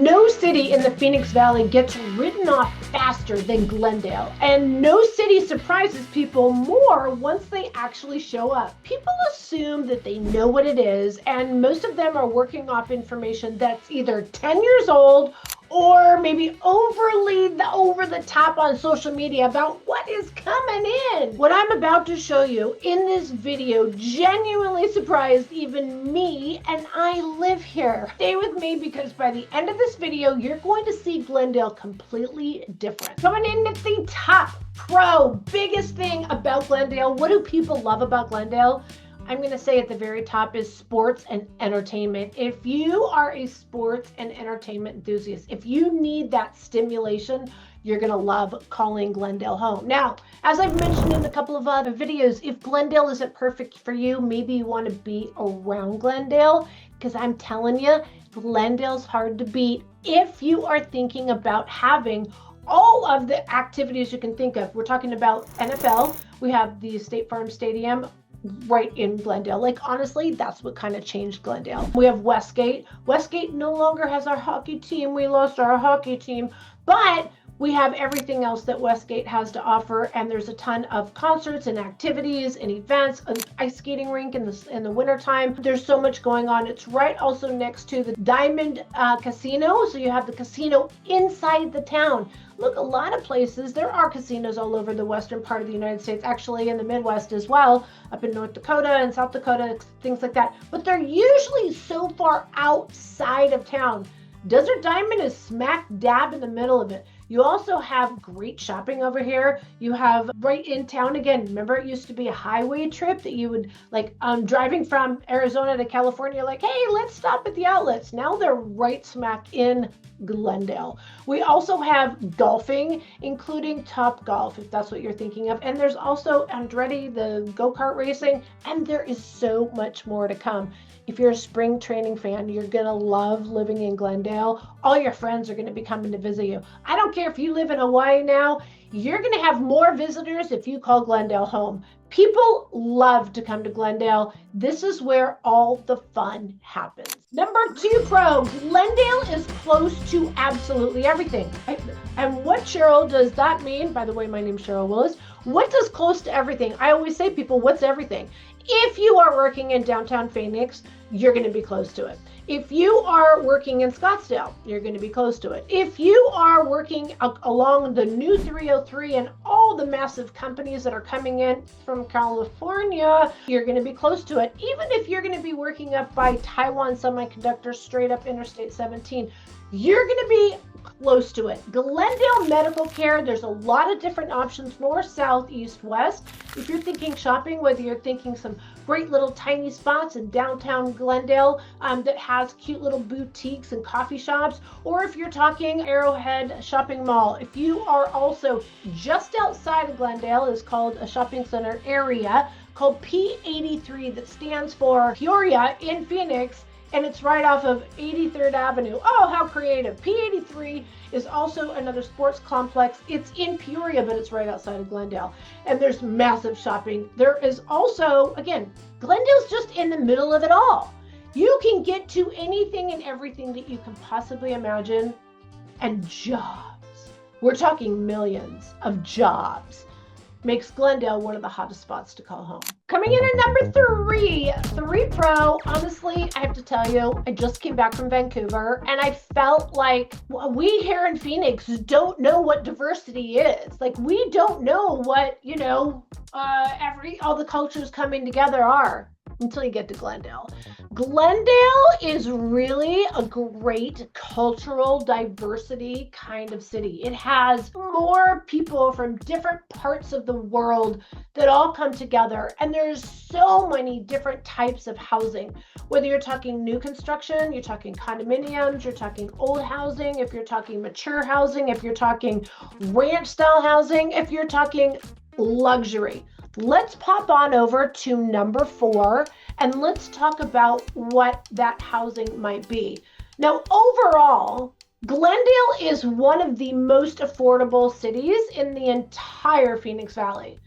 No city in the Phoenix Valley gets written off faster than Glendale, and no city surprises people more once they actually show up. People assume that they know what it is, and most of them are working off information that's either 10 years old or maybe overly over the top on social media about what is coming in. What I'm about to show you in this video genuinely surprised even me, and I live here. Stay with me because by the end of this video, you're going to see Glendale completely different. Coming in at the top, biggest thing about Glendale. What do people love about Glendale? I'm going to say at the very top is sports and entertainment. If you are a sports and entertainment enthusiast, if you need that stimulation, you're going to love calling Glendale home. Now, as I've mentioned in a couple of other videos, if Glendale isn't perfect for you, maybe you want to be around Glendale, because I'm telling you, Glendale's hard to beat if you are thinking about having all of the activities you can think of. We're talking about NFL. We have the State Farm Stadium right in Glendale. Like, honestly, that's what kind of changed Glendale. We have Westgate. Westgate no longer has our hockey team. We lost our hockey team, but we have everything else that Westgate has to offer, and there's a ton of concerts and activities and events, an ice skating rink in the wintertime. There's so much going on. It's right also next to the Diamond Casino, so you have the casino inside the town. Look, a lot of places, there are casinos all over the western part of the United States, actually in the Midwest as well, up in North Dakota and South Dakota, things like that. But they're usually so far outside of town. Desert Diamond is smack dab in the middle of it. You also have great shopping over here. You have right in town, again, remember it used to be a highway trip that you would, like, driving from Arizona to California, like, hey, let's stop at the outlets. Now they're right smack in Glendale. We also have golfing, including Top Golf, if that's what you're thinking of. And there's also Andretti, the go-kart racing, and there is so much more to come. If you're a spring training fan, you're going to love living in Glendale. All your friends are going to be coming to visit you. I don't care if you live in Hawaii now, you're going to have more visitors if you call Glendale home. People love to come to Glendale. This is where all the fun happens. Number 2 pro, Glendale is close to absolutely everything. And what, Sheryl, does that mean? By the way, my name's Sheryl Willis. What does close to everything? I always say, people, what's everything? If you are working in downtown Phoenix, you're going to be close to it. If you are working in Scottsdale, you're going to be close to it. If you are working along the new 303 and all the massive companies that are coming in from California, you're going to be close to it. Even if you're going to be working up by Taiwan Semiconductor, straight up Interstate 17, you're going to be close to it. Glendale Medical Care, there's a lot of different options, north, south, east, west. If you're thinking shopping, whether you're thinking some great little tiny spots in downtown Glendale that has cute little boutiques and coffee shops, or if you're talking Arrowhead Shopping Mall. If you are also just outside of Glendale, is called a shopping center area called P83 that stands for Peoria in Phoenix, and it's right off of 83rd Avenue. Oh, how creative. P83 is also another sports complex. It's in Peoria, but it's right outside of Glendale. And there's massive shopping. There is also, again, Glendale's just in the middle of it all. You can get to anything and everything that you can possibly imagine. And jobs. We're talking millions of jobs. Makes Glendale one of the hottest spots to call home. Coming in at number 3 pro, honestly, I have to tell you, I just came back from Vancouver and I felt like we here in Phoenix don't know what diversity is. Like, we don't know what, all the cultures coming together are until you get to Glendale. Glendale is really a great cultural diversity kind of city. It has more people from different parts of the world that all come together, and there's so many different types of housing. Whether you're talking new construction, you're talking condominiums, you're talking old housing, if you're talking mature housing, if you're talking ranch style housing, if you're talking luxury. Let's pop on over to number 4 and let's talk about what that housing might be. Now, overall, Glendale is one of the most affordable cities in the entire Phoenix Valley.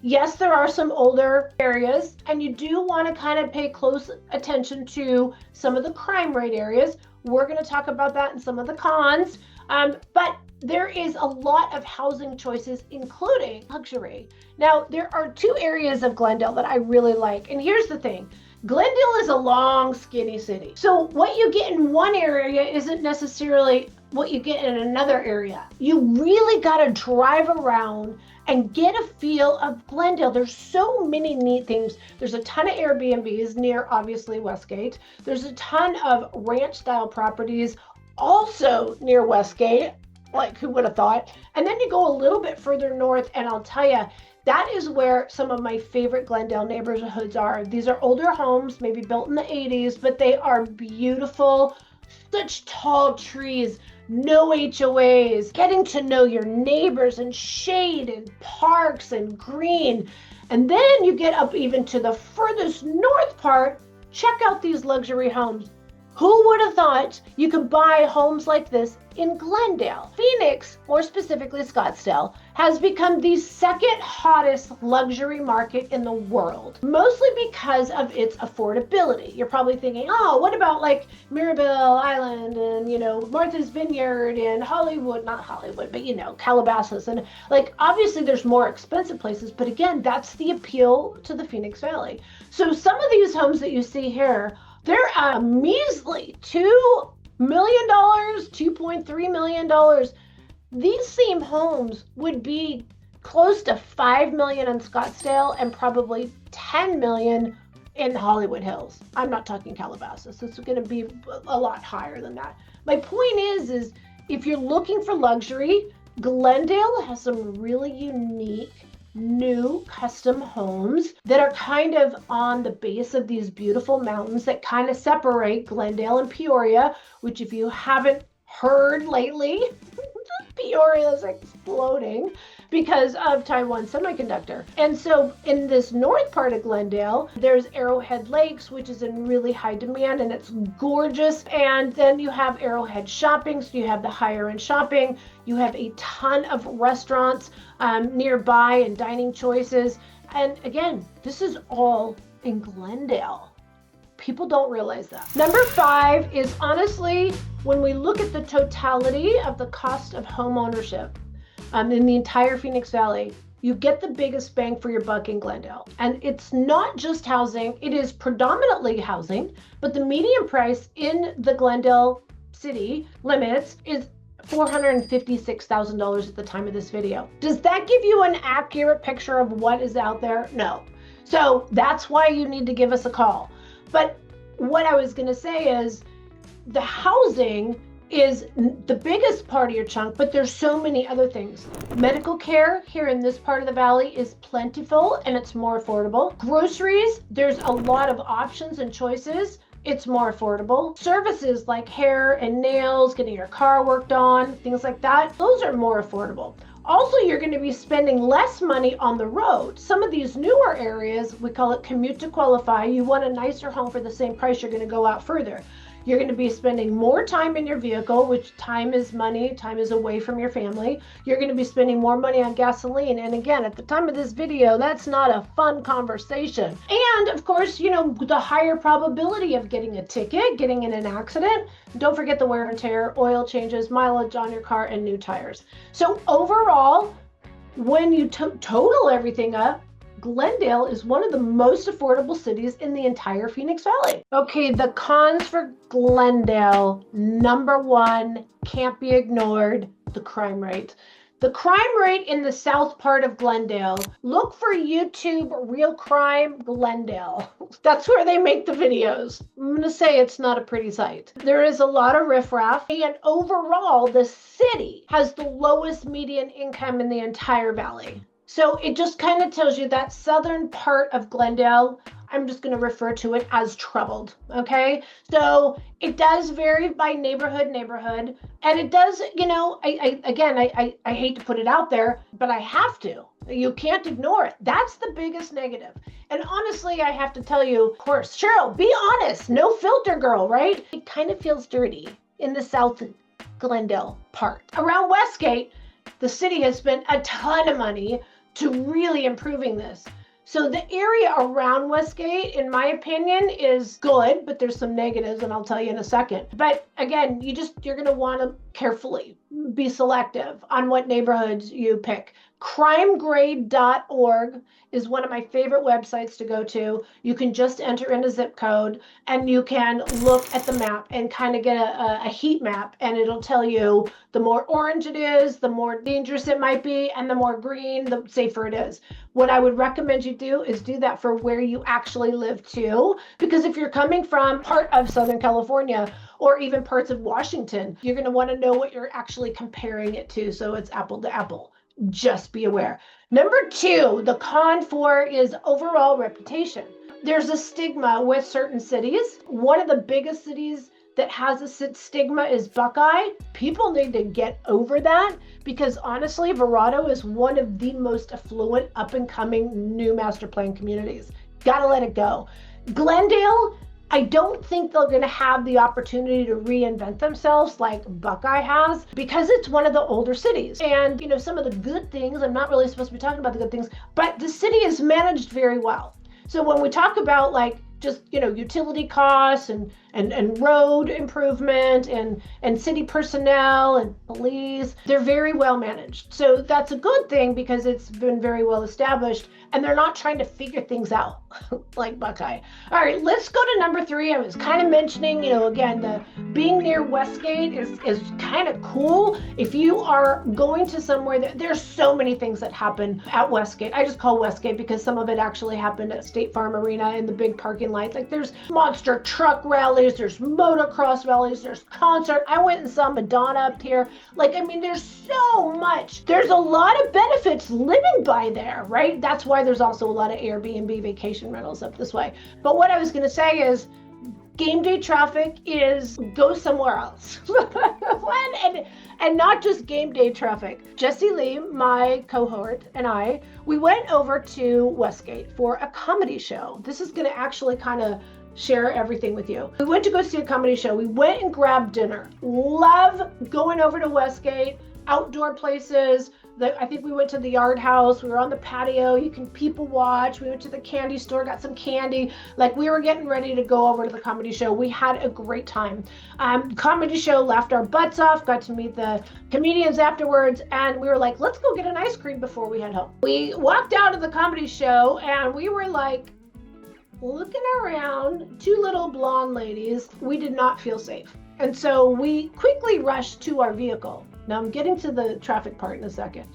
Yes, there are some older areas, and you do want to kind of pay close attention to some of the crime rate areas. We're going to talk about that and some of the cons. But there is a lot of housing choices, including luxury. Now, there are two areas of Glendale that I really like. And here's the thing. Glendale is a long, skinny city. So what you get in one area isn't necessarily what you get in another area. You really got to drive around and get a feel of Glendale. There's so many neat things. There's a ton of Airbnbs near, obviously, Westgate. There's a ton of ranch-style properties also near Westgate. Like, who would have thought? And then you go a little bit further north, and I'll tell you, that is where some of my favorite Glendale neighborhoods are. These are older homes, maybe built in the 80s, but they are beautiful. Such tall trees, no HOAs, getting to know your neighbors and shade and parks and green. And then you get up even to the furthest north part, check out these luxury homes. Who would have thought you could buy homes like this in Glendale? Phoenix, more specifically Scottsdale, has become the second hottest luxury market in the world, mostly because of its affordability. You're probably thinking, oh, what about like Mirabelle Island and, Martha's Vineyard and Hollywood, not Hollywood, but, Calabasas. And like, obviously there's more expensive places, but again, that's the appeal to the Phoenix Valley. So some of these homes that you see here, they're a measly $2 million, $2.3 million. These same homes would be close to $5 million in Scottsdale and probably $10 million in Hollywood Hills. I'm not talking Calabasas. It's going to be a lot higher than that. My point is if you're looking for luxury, Glendale has some really unique new custom homes that are kind of on the base of these beautiful mountains that kind of separate Glendale and Peoria, which if you haven't heard lately, Peoria is exploding because of Taiwan Semiconductor. And so in this north part of Glendale, there's Arrowhead Lakes, which is in really high demand and it's gorgeous. And then you have Arrowhead Shopping, so you have the higher end shopping. You have a ton of restaurants nearby and dining choices. And again, this is all in Glendale. People don't realize that. Number 5 is honestly, when we look at the totality of the cost of home ownership in the entire Phoenix Valley, you get the biggest bang for your buck in Glendale. And it's not just housing, it is predominantly housing, but the median price in the Glendale city limits is $456,000 at the time of this video. Does that give you an accurate picture of what is out there? No. So that's why you need to give us a call. But what I was going to say is the housing is the biggest part of your chunk, but there's so many other things. Medical care here in this part of the valley is plentiful and it's more affordable. Groceries, there's a lot of options and choices. It's more affordable. Services like hair and nails, getting your car worked on, things like that, those are more affordable. Also, you're going to be spending less money on the road. Some of these newer areas, we call it commute to qualify. You want a nicer home for the same price, you're going to go out further. You're going to be spending more time in your vehicle, which time is money, time is away from your family. You're going to be spending more money on gasoline. And again, at the time of this video, that's not a fun conversation. And of course, the higher probability of getting a ticket, getting in an accident. Don't forget the wear and tear, oil changes, mileage on your car, and new tires. So overall, when you total everything up, Glendale is one of the most affordable cities in the entire Phoenix Valley. Okay, the cons for Glendale. Number 1, can't be ignored, the crime rate. The crime rate in the south part of Glendale, look for YouTube Real Crime Glendale. That's where they make the videos. I'm going to say it's not a pretty sight. There is a lot of riffraff, and overall, the city has the lowest median income in the entire valley. So it just kind of tells you that southern part of Glendale, I'm just going to refer to it as troubled, okay? So it does vary by neighborhood, and it does, I hate to put it out there, but I have to. You can't ignore it. That's the biggest negative. And honestly, I have to tell you, of course, Sheryl, be honest, no filter girl, right? It kind of feels dirty in the South Glendale part. Around Westgate, the city has spent a ton of money to really improving this. So the area around Westgate, in my opinion, is good, but there's some negatives, and I'll tell you in a second. But again, you're going to want to carefully be selective on what neighborhoods you pick. Crimegrade.org is one of my favorite websites to go to. You can just enter in a zip code and you can look at the map and kind of get a heat map, and it'll tell you the more orange it is, the more dangerous it might be, and the more green, the safer it is. What I would recommend you do is do that for where you actually live too, because if you're coming from part of Southern California or even parts of Washington, you're going to want to know what you're actually comparing it to, so it's apple to apple. Just be aware. Number 2, the con for is overall reputation. There's a stigma with certain cities. One of the biggest cities that has a stigma is Buckeye. People need to get over that, because honestly, Verrado is one of the most affluent, up-and-coming new master plan communities. Gotta let it go. Glendale, I don't think they're going to have the opportunity to reinvent themselves like Buckeye has, because it's one of the older cities. And, some of the good things, I'm not really supposed to be talking about the good things, but the city is managed very well. So when we talk about just utility costs and road improvement and city personnel and police, they're very well managed. So that's a good thing, because it's been very well established and they're not trying to figure things out like Buckeye. All right, let's go to number 3. I was kind of mentioning, again, the being near Westgate is kind of cool. If you are going to somewhere there's so many things that happen at Westgate. I just call Westgate because some of it actually happened at State Farm Arena in the big parking lot. Like there's monster truck rallies, there's motocross rallies, there's concert. I went and saw Madonna up here. There's so much. There's a lot of benefits living by there, right? That's why there's also a lot of Airbnb vacation rentals up this way. But what I was going to say is, game day traffic is go somewhere else. and not just game day traffic. Jesse Lee, my cohort, and we went over to Westgate for a comedy show. This is going to actually kind of share everything with you. We went to go see a comedy show. We went and grabbed dinner. Love going over to Westgate, outdoor places. I think we went to the Yard House. We were on the patio. You can people watch. We went to the candy store, got some candy. We were getting ready to go over to the comedy show. We had a great time. Comedy show, laughed our butts off, got to meet the comedians afterwards, and we were like, let's go get an ice cream before we head home. We walked out of the comedy show and we were looking around, 2 little blonde ladies. We did not feel safe. And so we quickly rushed to our vehicle. Now I'm getting to the traffic part in a second.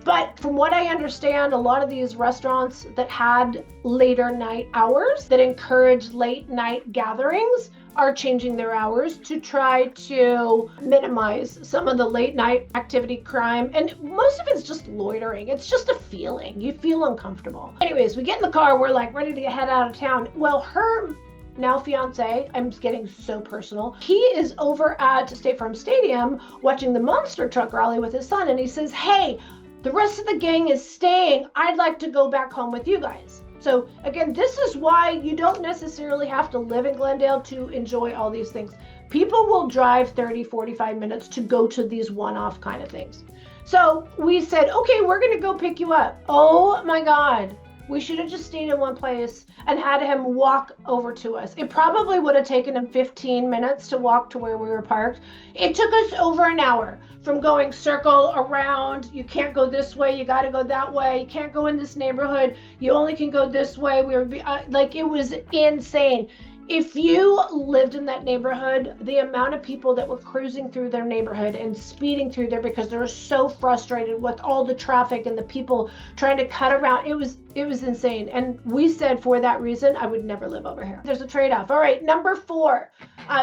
But from what I understand, a lot of these restaurants that had later night hours, that encourage late night gatherings, are changing their hours to try to minimize some of the late night activity, crime. And most of it's just loitering. It's just a feeling. You feel uncomfortable. Anyways, we get in the car. We're ready to head out of town. Well, her now fiance, I'm getting so personal, he is over at State Farm Stadium watching the monster truck rally with his son, and he says, hey, the rest of the gang is staying. I'd like to go back home with you guys. So again, this is why you don't necessarily have to live in Glendale to enjoy all these things. People will drive 30, 45 minutes to go to these one-off kind of things. So we said, okay, we're going to go pick you up. Oh my God. We should have just stayed in one place and had him walk over to us. It probably would have taken him 15 minutes to walk to where we were parked. It took us over an hour from going circle around. You can't go this way. You got to go that way. You can't go in this neighborhood. You only can go this way. It was insane. If you lived in that neighborhood, the amount of people that were cruising through their neighborhood and speeding through there because they were so frustrated with all the traffic and the people trying to cut around, it was insane. And we said for that reason, I would never live over here. There's a trade-off. All right, number 4,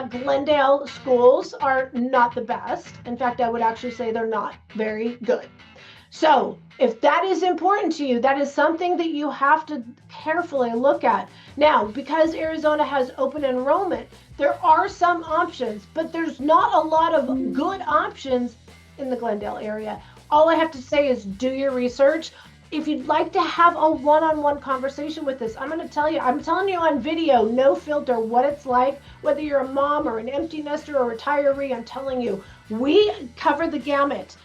Glendale schools are not the best. In fact, I would actually say they're not very good. So if that is important to you, that is something that you have to carefully look at. Now, because Arizona has open enrollment, there are some options, but there's not a lot of good options in the Glendale area. All I have to say is do your research. If you'd like to have a one-on-one conversation with us, I'm telling you on video, no filter, what it's like, whether you're a mom or an empty nester or retiree, I'm telling you, we cover the gamut.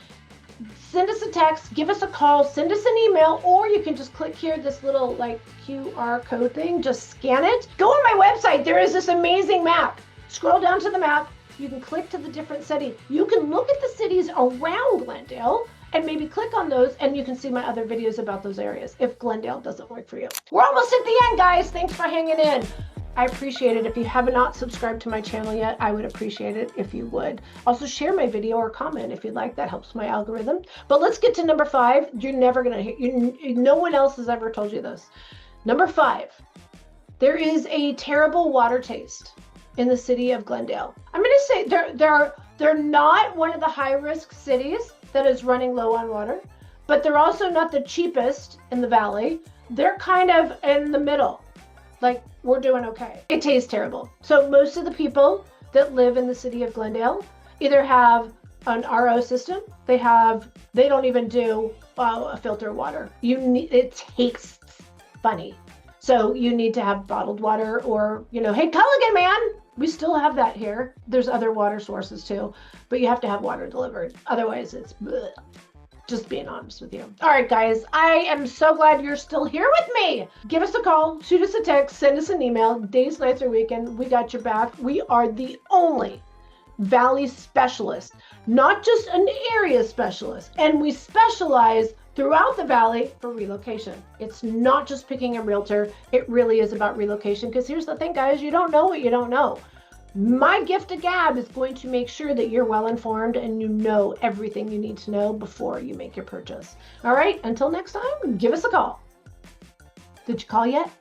send us a text, give us a call, send us an email, or you can just click here, this little like QR code thing, just scan it. Go on my website. There is this amazing map. Scroll down to the map. You can click to the different city. You can look at the cities around Glendale and maybe click on those, and you can see my other videos about those areas if Glendale doesn't work for you. We're almost at the end, guys. Thanks for hanging in. I appreciate it. If you have not subscribed to my channel yet, I would appreciate it if you would. Also share my video or comment if you'd like. That helps my algorithm. But let's get to number 5. You're never going to hear, no one else has ever told you this. Number 5, there is a terrible water taste in the city of Glendale. I'm going to say they're not one of the high-risk cities that is running low on water, but they're also not the cheapest in the valley. They're kind of in the middle. Like, we're doing okay. It tastes terrible. So most of the people that live in the city of Glendale either have an RO system, they don't even do a filter water. It tastes funny. So you need to have bottled water, or, hey, Culligan, man, we still have that here. There's other water sources too, but you have to have water delivered. Otherwise it's bleh. Just being honest with you. All right, guys, I am so glad you're still here with me. Give us a call, shoot us a text, send us an email, days, nights, or weekend. We got your back. We are the only Valley specialist, not just an area specialist. And we specialize throughout the Valley for relocation. It's not just picking a realtor. It really is about relocation, because here's the thing, guys, you don't know what you don't know. My gift of gab is going to make sure that you're well informed and you know everything you need to know before you make your purchase. All right, until next time, give us a call. Did you call yet?